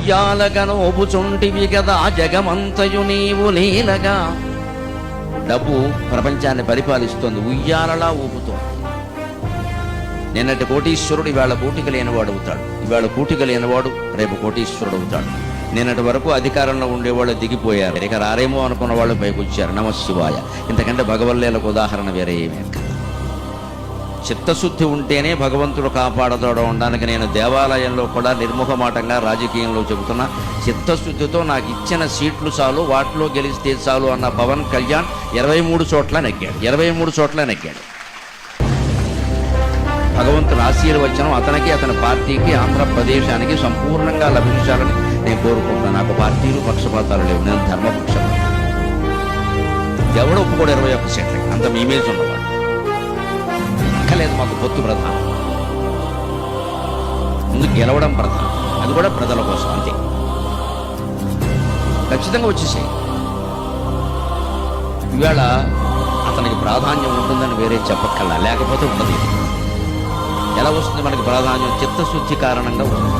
ఉయ్యాలగను ఒబుచుంటివి కదా జగమంతయు నీవు లీలగా. డబ్బు ప్రపంచాన్ని పరిపాలిస్తోంది, ఉయ్యాలలా ఊపుతోంది. నిన్నటి కోటీశ్వరుడు ఇవాళ కూటిక లేనివాడు అవుతాడు, ఇవాళ కూటిక లేనివాడు రేపు కోటీశ్వరుడు అవుతాడు. నిన్నటి వరకు అధికారంలో ఉండేవాళ్ళు దిగిపోయారు, ఇక రారేమో అనుకున్న వాళ్ళు పైకి వచ్చారు. నమశివాయ. ఇంతకంటే భగవల్లేలకు ఉదాహరణ వేరే ఏమీ. చిత్తశుద్ధి ఉంటేనే భగవంతుడు కాపాడతాడు అనడానికి నేను దేవాలయంలో కూడా నిర్ముఖమాటంగా రాజకీయంలో చెబుతున్నా. చిత్తశుద్ధితో నాకు ఇచ్చిన సీట్లు చాలు, వాటిలో గెలిస్తే చాలు అన్న పవన్ కళ్యాణ్ 23 చోట్ల నెగ్గాడు, 23 చోట్ల నెగ్గాడు. భగవంతుని ఆశీర్వచనం అతనికి, అతని పార్టీకి, ఆంధ్రప్రదేశానికి సంపూర్ణంగా లభించాలని నేను కోరుకుంటున్నాను. నాకు పార్టీలు పక్షపాతాలు లేవు, నేను ధర్మపక్షం. ఎవడో ఒప్పుకోడు 21 సీట్లకి, అంత మీ ఇమేజ్ ఉన్నవాడు. లేదు, మాకు పొత్తు ప్రధానం, ముందు గెలవడం ప్రధానం, అది కూడా ప్రజల కోసం అంతే. ఖచ్చితంగా వచ్చేసాయి. ఇవాళ అతనికి ప్రాధాన్యం ఉంటుందని వేరే చెప్పక్కల్లా, లేకపోతే ఉండదు. ఎలా వస్తుంది మనకి ప్రాధాన్యం? చిత్తశుద్ధి కారణంగా వస్తుంది.